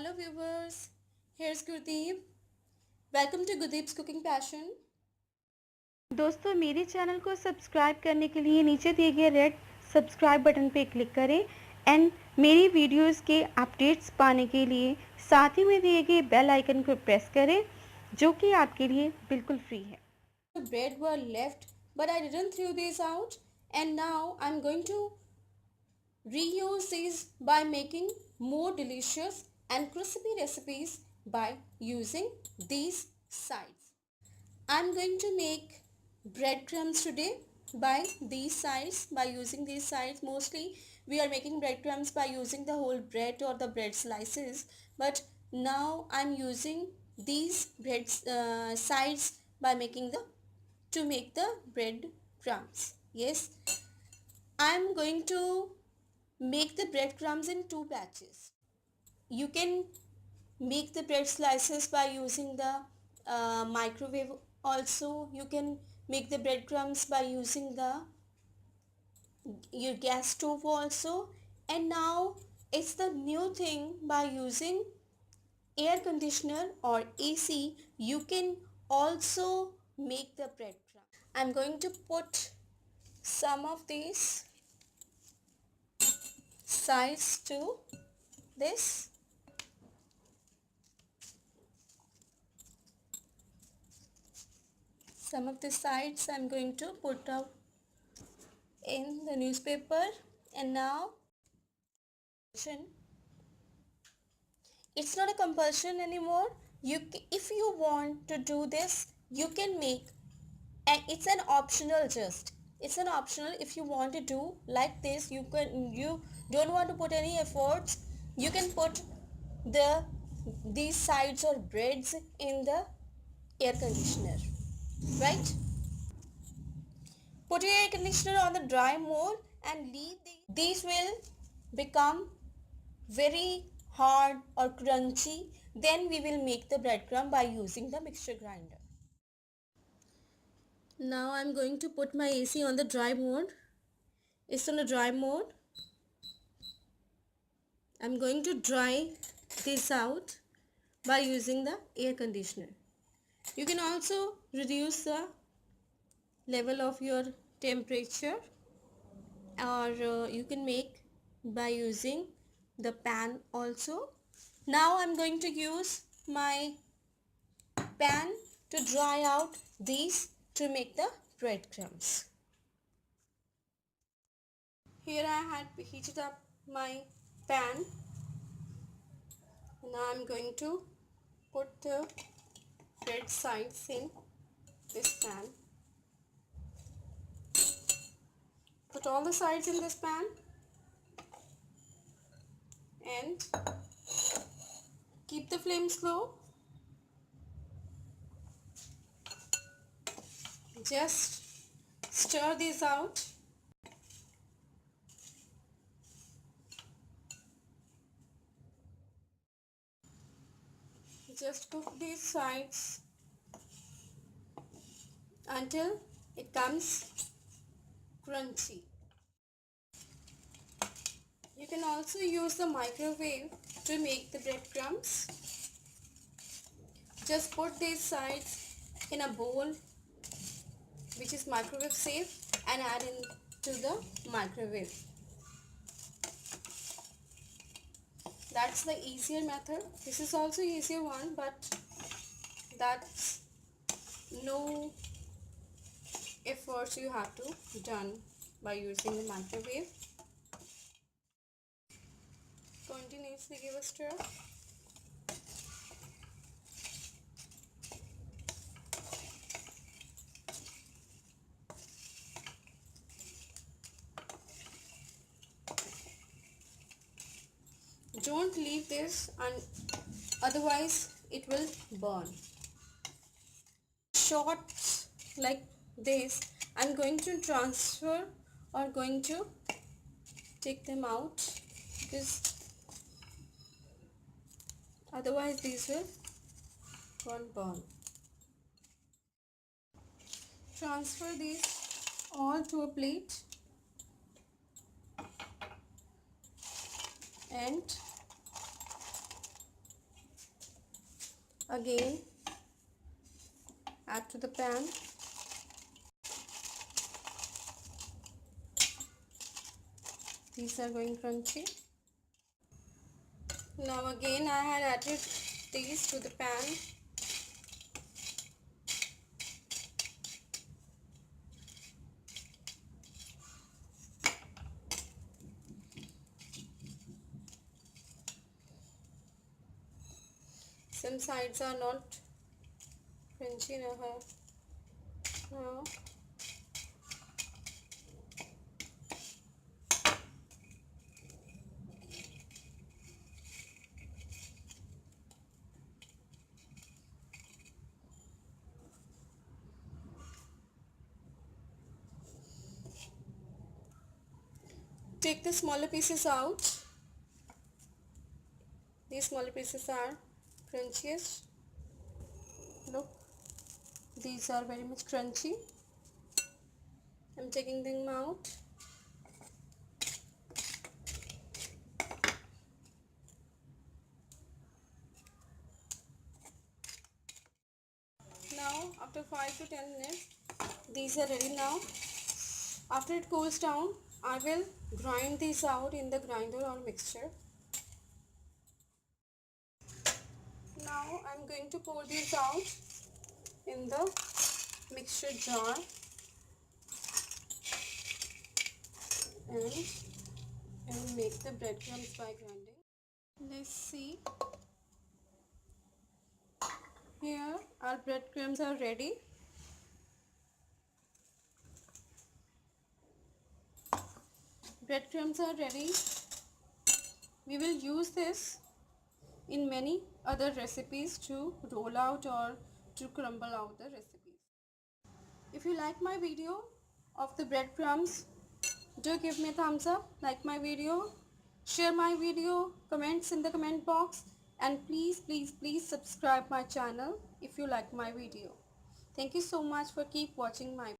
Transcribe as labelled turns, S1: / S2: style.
S1: Hello viewers, here's Gurdeep. Welcome to Gurdeep's Cooking Passion.
S2: दोस्तों मेरे channel को subscribe करने के लिए नीचे दिए गए रेड सब्सक्राइब बटन पे क्लिक करें एंड मेरी वीडियोस के अपडेट्स पाने के लिए साथ ही में दिए गए बेल आइकन को प्रेस करें जो कि आपके लिए बिल्कुल फ्री है.
S1: The bread were left but I didn't throw these out and now I'm going to reuse these by making more delicious and crispy recipes by using these sides. I'm going to make breadcrumbs today by these sides, by using these sides. Mostly we are making breadcrumbs by using the whole bread or the bread slices, but now I'm using these bread sides by making the to make the bread crumbs. Yes, I'm going to make the breadcrumbs in two batches. You can make the bread slices by using the microwave. Also you can make the breadcrumbs by using the your gas stove also, and now it's the new thing by using air conditioner or AC. You can also make the breadcrumb. I'm going to put some of these sides to this. Some of the sides I'm going to put up in the newspaper, and now it's not a compulsion anymore. If you want to do this, you can make, and it's an optional. Just it's an optional. If you want to do like this, you don't want to put any efforts, you can put these sides or breads in the air conditioner, right? Put your air conditioner on the dry mode and leave these will become very hard or crunchy. Then we will make the breadcrumb by using the mixture grinder. Now I'm going to put my AC on the dry mode. It's on the dry mode. I'm going to dry this out by using the air conditioner. You can also reduce the level of your temperature, or you can make by using the pan also. Now I'm going to use my pan to dry out these to make the breadcrumbs. Here I had heated up my pan. Now I'm going to put the bread sides in this pan. Put all the sides in this pan and keep the flame slow. Just stir these out. Just cook these sides until it comes crunchy. You can also use the microwave to make the breadcrumbs. Just put these sides in a bowl which is microwave safe and add into the microwave. That's the easier method. This is also easier one, but that's no efforts you have to done by using the microwave. Continuously give a stir. Don't leave this, and otherwise it will burn. Shots like this I'm going to transfer or going to take them out, because otherwise these will burn. Transfer these all to a plate and again add to the pan. These are going crunchy. Now again I had added these to the pan. Some sides are not crunchy now. Take the smaller pieces out. These smaller pieces are crunchiest. Look, these are very much crunchy. I'm taking them out. Now after 5 to 10 minutes, these are ready now. After it cools down, I will grind these out in the grinder or mixture. Now I'm going to pour these out in the mixture jar, and I will make the breadcrumbs by grinding. Let's see. Here our breadcrumbs are ready. Breadcrumbs are ready. We will use this in many other recipes to roll out or to crumble out the recipes. If you like my video of the breadcrumbs, do give me a thumbs up, like my video, share my video, comments in the comment box, and please subscribe my channel if you like my video. Thank you so much for keep watching my